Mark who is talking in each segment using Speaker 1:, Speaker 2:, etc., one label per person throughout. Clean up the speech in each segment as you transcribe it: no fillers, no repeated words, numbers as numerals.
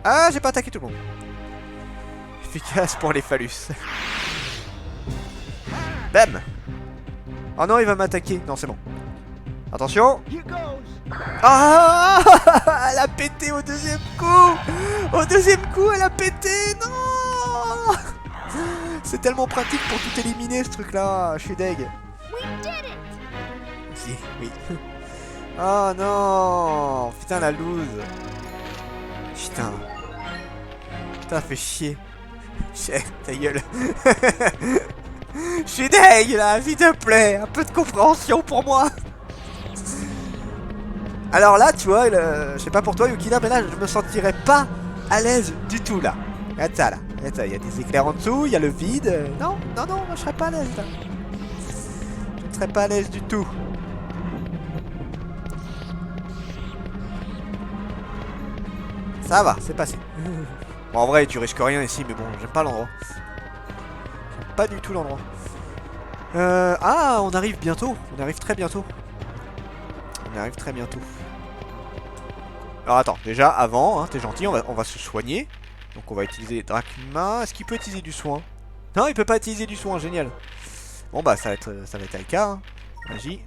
Speaker 1: Ah, j'ai pas attaqué tout le monde. Efficace pour les phallus. Bam. Oh non, il va m'attaquer. Non, c'est bon. Attention. Ah. Elle a pété au deuxième coup. Au deuxième coup, elle a pété. Non. C'est tellement pratique pour tout éliminer, ce truc-là. Je suis deg. Si, oui. Oh non. Putain, la loose. Putain. Putain, fait chier. Ta gueule. Je suis deg là, s'il te plaît. Un peu de compréhension pour moi. Alors là, tu vois, je sais pas pour toi, Yukina, mais là, je me sentirais pas à l'aise du tout là. Regarde ça là. Regarde ça, il y a des éclairs en dessous, il y a le vide. Non, non, non, je serais pas à l'aise là. Je ne serais pas à l'aise du tout. Ça va, c'est passé. Bon, en vrai, tu risques rien ici, mais bon, j'aime pas l'endroit. J'aime pas du tout l'endroit. Ah, on arrive bientôt. On arrive très bientôt. On arrive très bientôt. Alors attends, déjà, avant, hein, t'es gentil, on va se soigner. Donc on va utiliser Drachma. Est-ce qu'il peut utiliser du soin? Non, il peut pas utiliser du soin, génial. Bon bah, ça va être le cas. Hein. Magie.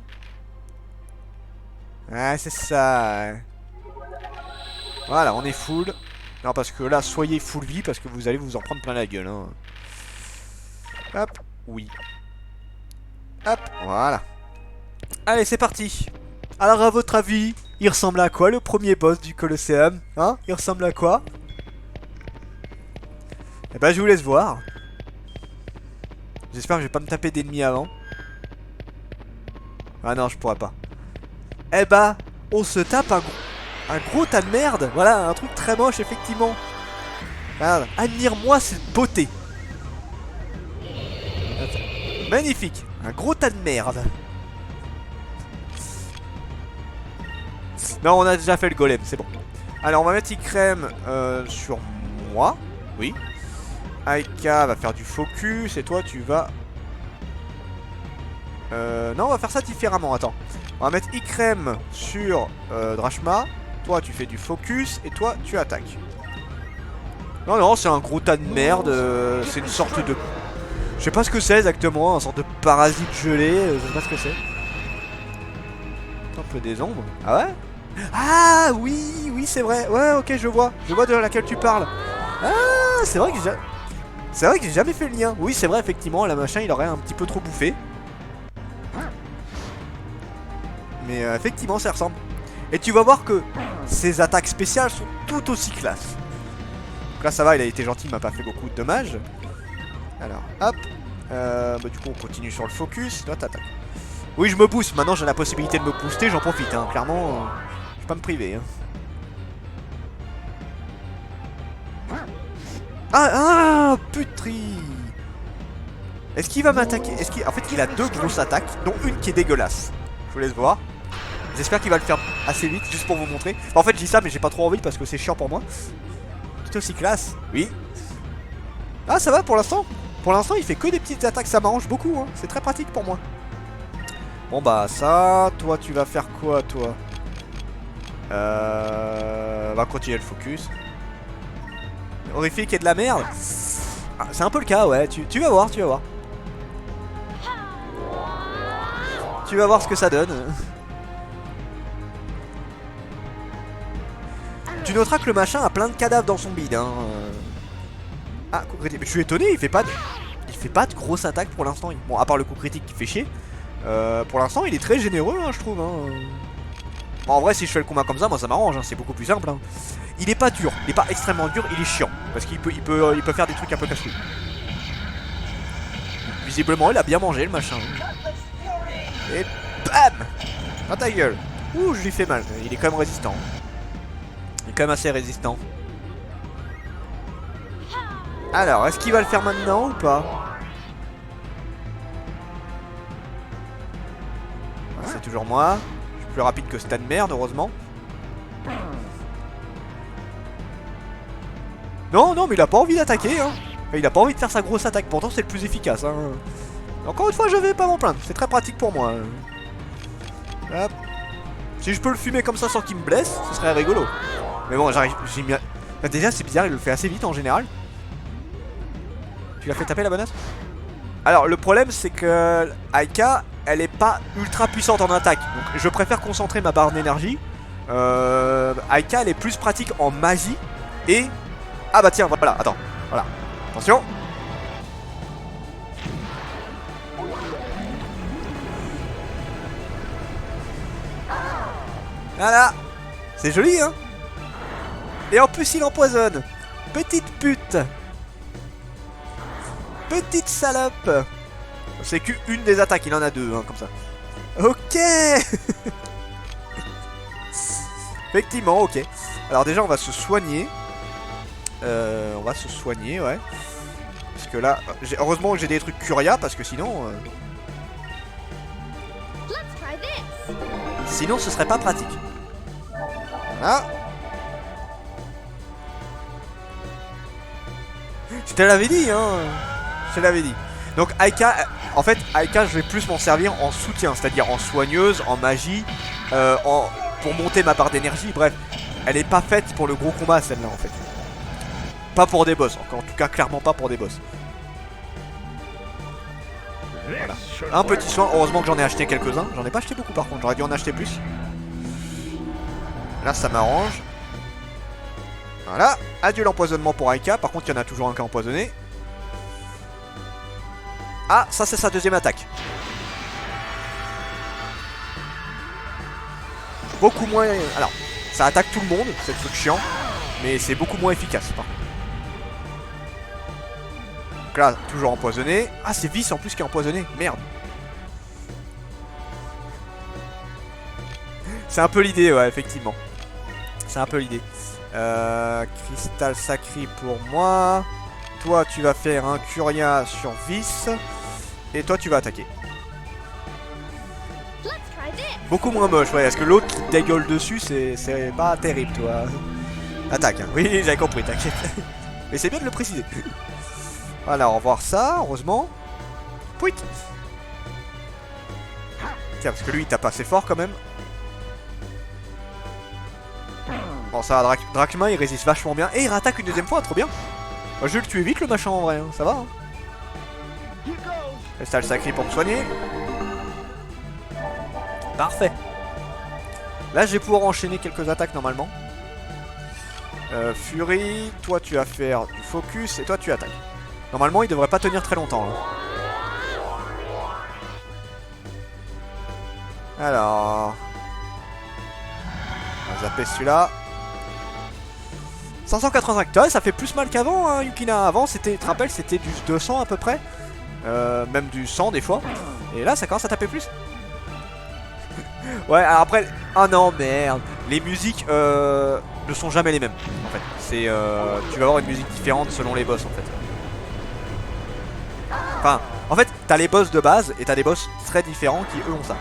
Speaker 1: Ah, c'est ça. Voilà, on est full. Non, parce que là, soyez full vie, parce que vous allez vous en prendre plein la gueule. Hein. Hop, oui. Hop, voilà. Allez, c'est parti. Alors, à votre avis, il ressemble à quoi le premier boss du Colosseum? Hein? Il ressemble à quoi? Eh ben, je vous laisse voir. J'espère que je vais pas me taper d'ennemis avant. Ah non, je pourrais pas. Eh ben, on se tape un gros tas de merde. Voilà, un truc très moche, effectivement. Regarde, admire-moi cette beauté. Magnifique. Un gros tas de merde. Non, on a déjà fait le golem, c'est bon. Alors, on va mettre Ikrem sur moi. Oui. Aika va faire du focus. Et toi, tu vas... non, on va faire ça différemment. Attends. On va mettre Ikrem sur Drachma. Toi, tu fais du focus. Et toi, tu attaques. Non, non, c'est un gros tas de merde. C'est une sorte de... Je sais pas ce que c'est exactement. Une sorte de parasite gelé. Je sais pas ce que c'est. Temple des ombres. Ah ouais? Ah oui, oui, c'est vrai. Ouais, ok, je vois. Je vois de laquelle tu parles. Ah, c'est vrai que j'ai jamais fait le lien. Oui, c'est vrai, effectivement, la machin, il aurait un petit peu trop bouffé. Mais effectivement, ça ressemble. Et tu vas voir que ses attaques spéciales sont tout aussi classe. Donc là, ça va, il a été gentil, il m'a pas fait beaucoup de dommages. Alors, hop. Bah, du coup, on continue sur le focus. Là, t'attaques. Oui, je me booste. Maintenant, j'ai la possibilité de me booster, j'en profite. Hein. Clairement, je vais pas me priver. Hein. Ah, putri. Est-ce qu'il va m'attaquer? En fait, il a deux grosses attaques, dont une qui est dégueulasse. Je vous laisse voir. J'espère qu'il va le faire assez vite, juste pour vous montrer. En fait, je dis ça, mais j'ai pas trop envie parce que c'est chiant pour moi. Tout aussi classe. Oui. Ah, ça va pour l'instant. Pour l'instant, il fait que des petites attaques. Ça m'arrange beaucoup. Hein. C'est très pratique pour moi. Bon, bah, ça. Toi, tu vas faire quoi, toi? On va continuer le focus. Horrifique et de la merde. Ah, c'est un peu le cas, ouais. Tu vas voir, tu vas voir. Tu vas voir ce que ça donne. Tu noteras que le machin a plein de cadavres dans son bide. Hein. Ah, coup critique. Mais je suis étonné, il fait pas de grosse attaque pour l'instant. Bon, à part le coup critique qui fait chier. Pour l'instant, il est très généreux, hein, je trouve. Hein. Bon, en vrai, si je fais le combat comme ça, moi ça m'arrange. Hein. C'est beaucoup plus simple. Hein. Il est pas dur, il est pas extrêmement dur, il est chiant. Parce qu'il peut faire des trucs un peu casse-couilles. Visiblement, il a bien mangé le machin. Et bam! Dans ta gueule. Ouh, je lui fais mal. Il est quand même résistant. Il est quand même assez résistant. Alors, est-ce qu'il va le faire maintenant ou pas? C'est toujours moi. Je suis plus rapide que ce tas de merde, heureusement. Non, non, mais il a pas envie d'attaquer. Hein. Il a pas envie de faire sa grosse attaque. Pourtant, c'est le plus efficace. Hein. Encore une fois, je vais pas m'en plaindre. C'est très pratique pour moi. Hop. Si je peux le fumer comme ça sans qu'il me blesse, ce serait rigolo. Mais bon, Bah, déjà c'est bizarre, il le fait assez vite en général. Tu l'as fait taper la bonasse? Alors le problème c'est que Aika elle est pas ultra puissante en attaque. Donc je préfère concentrer ma barre d'énergie. Aika elle est plus pratique en magie. Et... Ah bah tiens voilà, attends. Voilà. Attention. Voilà. C'est joli hein. Et en plus il empoisonne. Petite pute. Petite salope. C'est qu'une des attaques, il en a deux, hein, comme ça. Ok. Effectivement, ok. Alors déjà, on va se soigner. On va se soigner, ouais. Parce que là, heureusement que j'ai des trucs Curia, parce que sinon... Sinon, ce serait pas pratique. Voilà. Je te l'avais dit, hein. Je te l'avais dit. Donc Aika, en fait, Aika, je vais plus m'en servir en soutien, c'est-à-dire en soigneuse, en magie, pour monter ma barre d'énergie. Bref, elle est pas faite pour le gros combat, celle-là, en fait. Pas pour des boss, en tout cas, clairement pas pour des boss. Voilà. Un petit soin, heureusement que j'en ai acheté quelques-uns. J'en ai pas acheté beaucoup par contre, j'aurais dû en acheter plus. Là, ça m'arrange. Voilà, adieu l'empoisonnement pour Aika. Par contre, il y en a toujours un qui est empoisonné. Ah, ça c'est sa deuxième attaque. Beaucoup moins... Alors, ça attaque tout le monde, c'est le truc chiant. Mais c'est beaucoup moins efficace, par contre. Donc là, toujours empoisonné. Ah, c'est Vice en plus qui est empoisonné. Merde. C'est un peu l'idée, ouais, effectivement. C'est un peu l'idée. Cristal sacré pour moi. Toi, tu vas faire un Curia sur Vice. Et toi, tu vas attaquer. Beaucoup moins moche, ouais. Parce que l'autre qui dégueule dessus, c'est pas terrible, toi. Attaque, hein. Oui, j'avais compris, t'inquiète. Mais c'est bien de le préciser. Voilà, on va voir ça, heureusement. Pouit. Tiens, parce que lui, il tape assez fort quand même. Bon, ça va, Drachma, il résiste vachement bien. Et il rattaque une deuxième fois, trop bien. Moi, je vais le tuer vite, le machin, en vrai. Hein. Ça va, hein. Cristal sacré pour me soigner. Parfait. Là, je vais pouvoir enchaîner quelques attaques, normalement. Fury, toi, tu vas faire du focus. Et toi, tu attaques. Normalement, il devrait pas tenir très longtemps. Hein. Alors... On va zapper celui-là. 585. Toi, ça fait plus mal qu'avant, hein, Yukina. Avant, c'était, tu te rappelles, c'était du 200 à peu près. Même du 100 des fois. Et là, ça commence à taper plus. Ouais, alors après... Ah non, merde. Les musiques ne sont jamais les mêmes, en fait. C'est... tu vas avoir une musique différente selon les boss, en fait. Enfin, en fait, t'as les boss de base et t'as des boss très différents qui, eux, ont ça.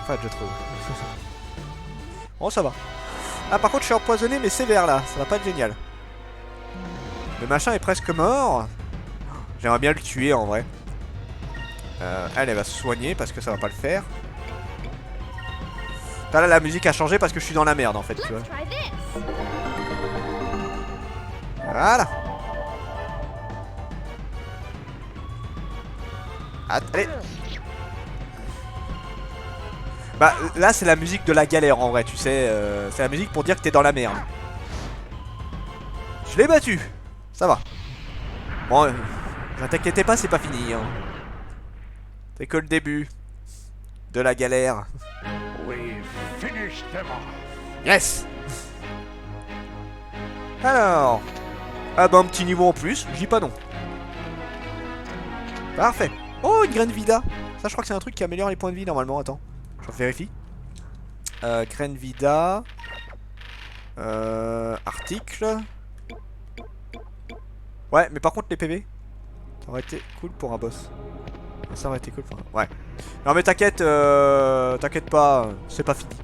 Speaker 1: Enfin, je trouve. Bon, ça va. Ah, par contre, je suis empoisonné, mais sévère, là. Ça va pas être génial. Le machin est presque mort. J'aimerais bien le tuer, en vrai. Elle va se soigner parce que ça va pas le faire. Là, la musique a changé parce que je suis dans la merde, en fait, tu vois. Voilà. Allez. Bah là c'est la musique de la galère en vrai, tu sais, c'est la musique pour dire que t'es dans la merde. Je l'ai battu. Ça va. Bon, ne t'inquiétez pas, c'est pas fini hein. C'est que le début de la galère. Yes. Alors. Ah bah un petit niveau en plus, je dis pas non. Parfait. Oh, une graine vida. Ça, je crois que c'est un truc qui améliore les points de vie normalement. Attends, je vérifie. Graine vida. Article. Ouais, mais par contre, les PV, ça aurait été cool pour un boss. Ça aurait été cool pour un... Ouais. Non, mais t'inquiète, t'inquiète pas, c'est pas fini.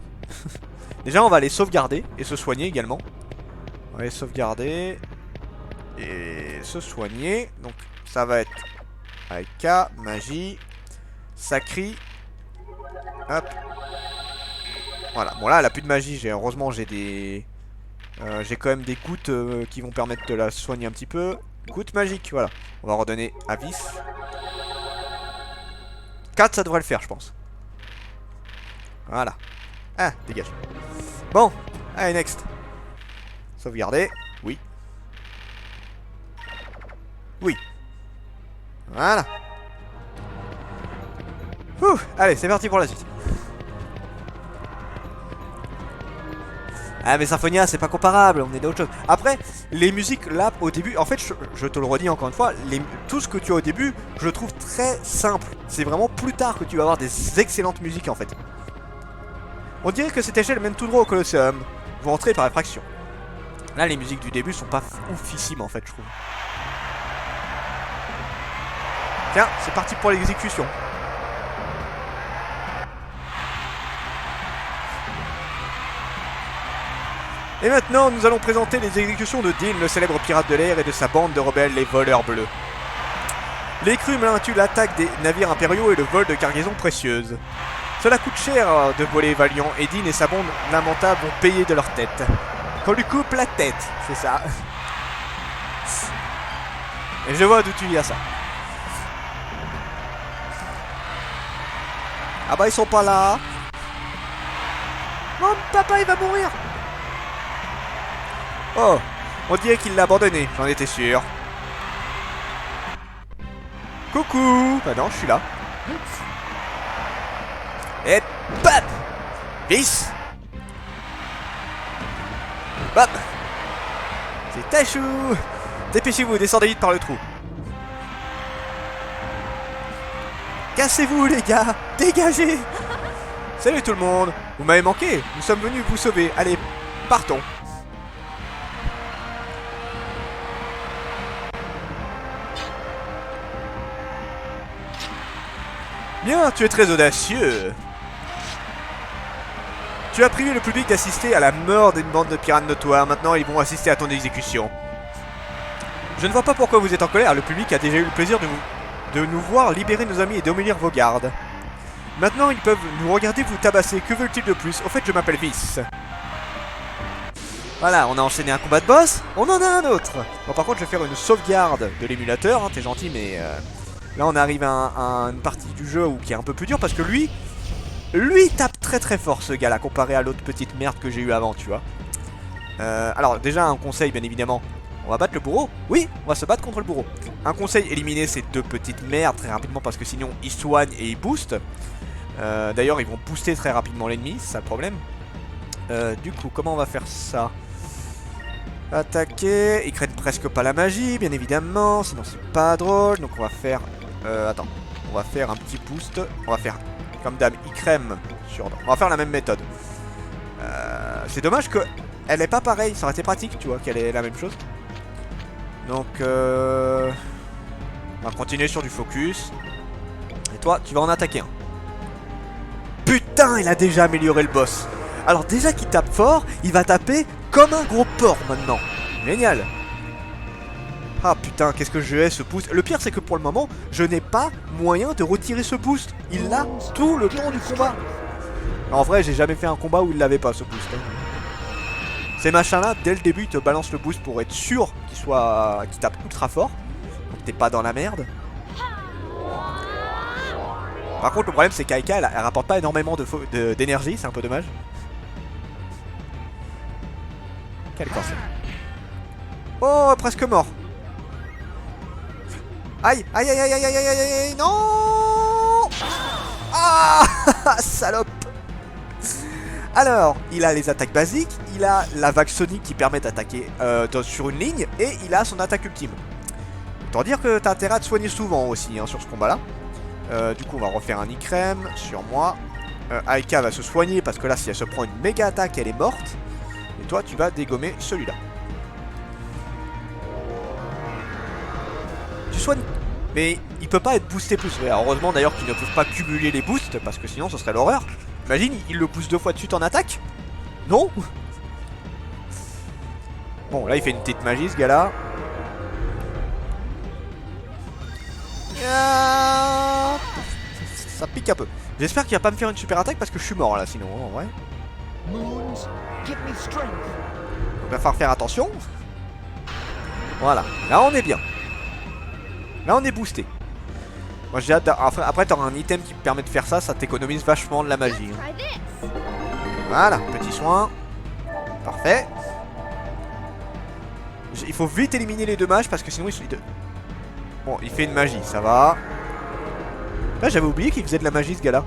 Speaker 1: Déjà, on va les sauvegarder et se soigner également. On va les sauvegarder et se soigner. Donc, ça va être. Aika, magie, sacri. Hop. Voilà, bon là elle a plus de magie, heureusement j'ai des J'ai quand même des gouttes qui vont permettre de la soigner un petit peu. Gouttes magiques, voilà. On va redonner à Vis. 4, ça devrait le faire, je pense. Voilà. Ah, dégage. Bon, allez, next. Sauvegarder. Oui. Oui. Voilà. Ouh, allez, c'est parti pour la suite. Ah mais Symphonia c'est pas comparable, on est d'autres choses. Après, les musiques là au début, en fait je te le redis encore une fois, tout ce que tu as au début, je le trouve très simple. C'est vraiment plus tard que tu vas avoir des excellentes musiques en fait. On dirait que cette échelle mène tout droit au Colosseum. Vous entrez par effraction. Là les musiques du début sont pas oufissimes en fait je trouve. Tiens, c'est parti pour l'exécution. Et maintenant, nous allons présenter les exécutions de Dean, le célèbre pirate de l'air, et de sa bande de rebelles, les voleurs bleus. Les Crumes tuent l'attaque des navires impériaux et le vol de cargaisons précieuses. Cela coûte cher de voler Valiant, et Dean et sa bande lamentable vont payer de leur tête. Qu'on lui coupe la tête, c'est ça. Et je vois d'où tu viens ça. Ah bah ils sont pas là. Non, papa il va mourir. Oh, on dirait qu'il l'a abandonné, j'en étais sûr. Coucou. Bah non, je suis là. Et bam. Vis. Bam. C'est Tachou. Dépêchez-vous, descendez vite par le trou. Cassez-vous les gars. Dégagez. Salut tout le monde. Vous m'avez manqué, nous sommes venus vous sauver. Allez, partons. Bien, tu es très audacieux. Tu as privé le public d'assister à la mort d'une bande de pirates notoires. Maintenant, ils vont assister à ton exécution. Je ne vois pas pourquoi vous êtes en colère. Le public a déjà eu le plaisir de nous voir libérer nos amis et d'humilier vos gardes. Maintenant, ils peuvent nous regarder vous tabasser. Que veulent-ils de plus? Au fait, je m'appelle Vis. Voilà, on a enchaîné un combat de boss. On en a un autre. Bon, par contre, je vais faire une sauvegarde de l'émulateur. Hein, t'es gentil, mais... Là on arrive à une partie du jeu qui est un peu plus dure parce que lui tape très très fort ce gars là comparé à l'autre petite merde que j'ai eu avant tu vois. Alors déjà un conseil bien évidemment, on va battre le bourreau. Oui, on va se battre contre le bourreau. Un conseil, éliminer ces deux petites merdes très rapidement parce que sinon ils soignent et ils boostent. D'ailleurs ils vont booster très rapidement l'ennemi, c'est ça le problème. Du coup comment on va faire ça? Attaquer, ils craignent presque pas la magie bien évidemment, sinon c'est pas drôle. Donc on va faire... attends, on va faire un petit boost. On va faire comme dame, ils crème sur... On va faire la même méthode. C'est dommage qu'elle est pas pareille, ça aurait été pratique tu vois qu'elle est la même chose. Donc on va continuer sur du focus. Et toi tu vas en attaquer un. Putain il a déjà amélioré le boss. Alors déjà qu'il tape fort, il va taper comme un gros porc maintenant. Génial. Ah putain, qu'est-ce que je hais ce boost. Le pire c'est que pour le moment, je n'ai pas moyen de retirer ce boost. Il l'a tout le temps du combat. En vrai, j'ai jamais fait un combat où il l'avait pas ce boost. Ces machins là, dès le début, ils te balancent le boost pour être sûr qu'il tape ultra fort. Donc t'es pas dans la merde. Par contre, le problème c'est qu'Aika, elle rapporte pas énormément d'énergie, c'est un peu dommage. Quel cancer. Oh, presque mort. Aïe, aïe, aïe, aïe, aïe, aïe, aïe, aïe, non. Ah, salope. Alors, il a les attaques basiques, il a la vague sonique qui permet d'attaquer sur une ligne, et il a son attaque ultime. Autant dire que t'as intérêt à te soigner souvent aussi hein, sur ce combat-là. Du coup, on va refaire un Icrem sur moi. Aika va se soigner parce que là, si elle se prend une méga attaque, elle est morte. Et toi, tu vas dégommer celui-là. Tu soignes. Mais il peut pas être boosté plus. Alors, heureusement d'ailleurs qu'ils ne peuvent pas cumuler les boosts parce que sinon, ce serait l'horreur. Imagine, il le booste 2 fois de suite en attaque. Non. Bon, là, il fait une petite magie, ce gars-là. Ça pique un peu. J'espère qu'il va pas me faire une super attaque parce que je suis mort là sinon en vrai. va falloir faire attention. Voilà, là on est bien. Là on est boosté. Moi j'ai hâte. Après t'auras un item qui te permet de faire ça, ça t'économise vachement de la magie. Hein. Voilà, petit soin. Parfait. Il faut vite éliminer les deux mages parce que sinon ils sont... Bon, il fait une magie, ça va. Là j'avais oublié qu'il faisait de la magie ce gars-là.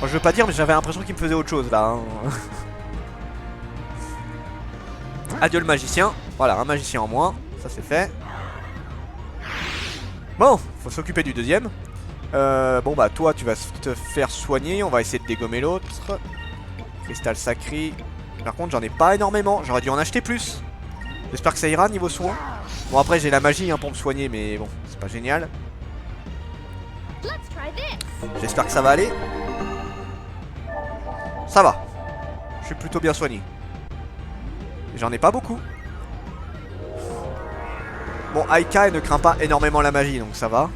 Speaker 1: Bon, je veux pas dire mais j'avais l'impression qu'il me faisait autre chose là. Hein. Adieu le magicien. Voilà, un magicien en moins. Ça c'est fait. Bon, faut s'occuper du deuxième. Bon bah toi tu vas te faire soigner. On va essayer de dégommer l'autre. Cristal sacré. Par contre j'en ai pas énormément. J'aurais dû en acheter plus. J'espère que ça ira niveau soin. Bon après j'ai la magie hein, pour me soigner. Mais bon c'est pas génial. J'espère que ça va aller. Ça va. Je suis plutôt bien soigné. J'en ai pas beaucoup. Bon, Aika elle ne craint pas énormément la magie, donc ça va.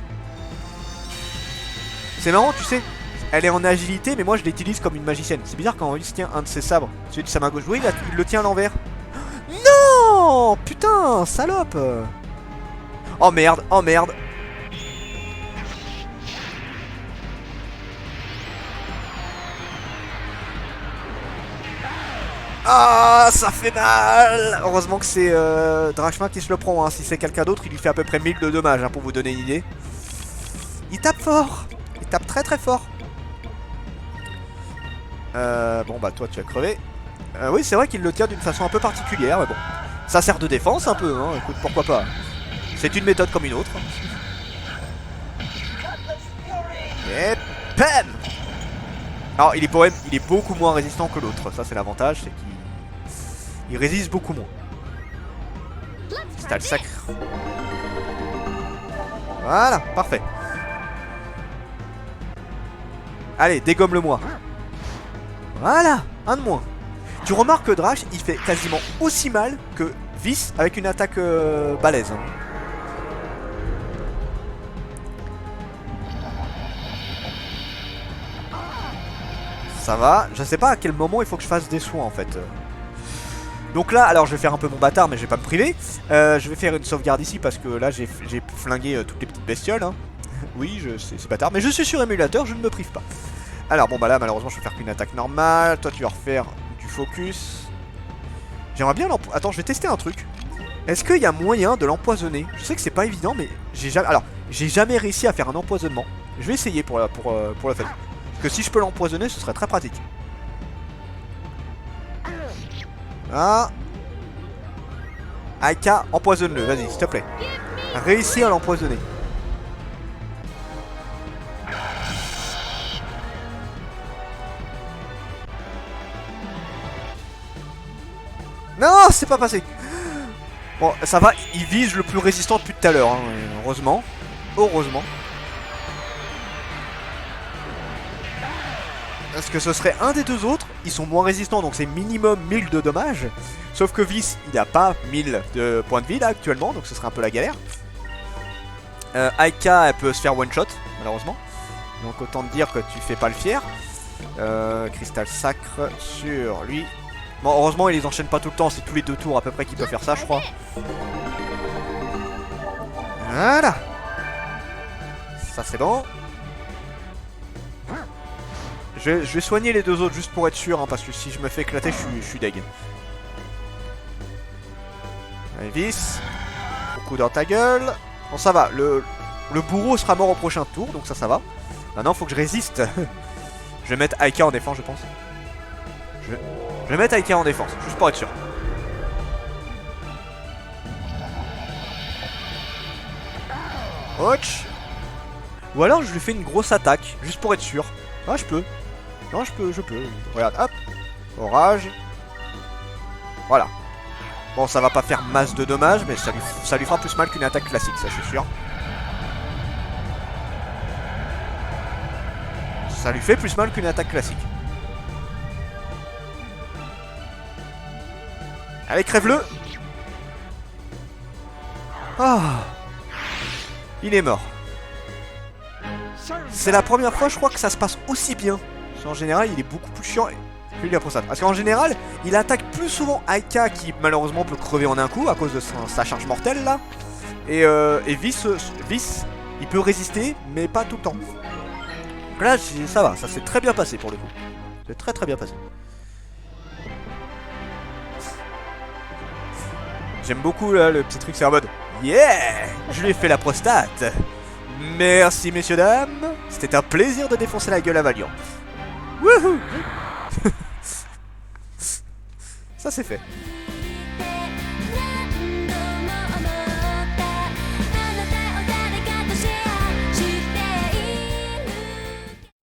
Speaker 1: C'est marrant, tu sais. Elle est en agilité, mais moi je l'utilise comme une magicienne. C'est bizarre quand il se tient un de ses sabres. Celui de sa main gauche. Oui, il le tient à l'envers. Non! Putain, salope! Oh merde, oh merde. Ah, ça fait mal. Heureusement que c'est Drachma qui se le prend. Hein. Si c'est quelqu'un d'autre, il lui fait à peu près 1000 de dommages, hein, pour vous donner une idée. Il tape fort. Il tape très très fort. Bon bah toi tu vas crever. Oui c'est vrai qu'il le tient d'une façon un peu particulière, mais bon. Ça sert de défense un peu, hein. Écoute, pourquoi pas. C'est une méthode comme une autre. Et PAM! Alors il est beaucoup moins résistant que l'autre. Ça c'est l'avantage, c'est qu'il résiste beaucoup moins. Cristal sacre. Voilà, parfait. Allez, dégomme-le-moi. Voilà, un de moins. Tu remarques que Drash, il fait quasiment aussi mal que Vis avec une attaque balèze. Hein. Ça va, je sais pas à quel moment il faut que je fasse des soins en fait. Donc là, alors je vais faire un peu mon bâtard mais je vais pas me priver. Je vais faire une sauvegarde ici parce que là j'ai flingué toutes les petites bestioles. Hein. Oui, c'est bâtard, mais je suis sur émulateur, je ne me prive pas. Alors bon bah là malheureusement je vais faire qu'une attaque normale. Toi tu vas refaire du focus. J'aimerais bien Attends, je vais tester un truc. Est-ce qu'il y a moyen de l'empoisonner? Je sais que c'est pas évident mais j'ai jamais réussi à faire un empoisonnement. Je vais essayer pour le fait. Que si je peux l'empoisonner, ce serait très pratique. Ah. Aika, empoisonne-le, vas-y, s'il te plaît. Réussis à l'empoisonner. Non, c'est pas passé. Bon, ça va, il vise le plus résistant depuis tout à l'heure, hein, heureusement. Heureusement. Parce que ce serait un des deux autres, ils sont moins résistants, donc c'est minimum 1000 de dommages. Sauf que Vis, il n'a pas 1000 de points de vie là actuellement, donc ce serait un peu la galère. Aika, elle peut se faire one shot, malheureusement. Donc autant te dire que tu fais pas le fier. Cristal sacre sur lui. Bon, heureusement, il les enchaîne pas tout le temps, c'est tous les 2 tours à peu près qu'il peut faire ça, je crois. Voilà. Ça c'est bon. Je vais soigner les deux autres juste pour être sûr, hein, parce que si je me fais éclater, je suis deg. Allez, vis. Coup dans ta gueule. Bon, ça va. Le bourreau sera mort au prochain tour, donc ça va. Maintenant, faut que je résiste. Je vais mettre Aika en défense, je pense. Je vais mettre Aika en défense, juste pour être sûr. Ouch. Ou alors, je lui fais une grosse attaque, juste pour être sûr. Ah, je peux. Non, je peux. Regarde, hop. Orage. Voilà. Bon, ça va pas faire masse de dommages, mais ça lui fera plus mal qu'une attaque classique, ça c'est sûr. Ça lui fait plus mal qu'une attaque classique. Allez, crève-le. Ah. Il est mort. C'est la première fois, je crois, que ça se passe aussi bien. En général, il est beaucoup plus chiant. Puis la prostate. Parce qu'en général, il attaque plus souvent Aika qui malheureusement peut crever en un coup à cause de sa charge mortelle là. Et Vice, il peut résister, mais pas tout le temps. Donc là, ça va, ça s'est très bien passé pour le coup. C'est très très bien passé. J'aime beaucoup là, le petit truc, c'est en mode yeah, je lui ai fait la prostate. Merci messieurs dames, c'était un plaisir de défoncer la gueule à Valiant. Wouhou. Ça c'est fait.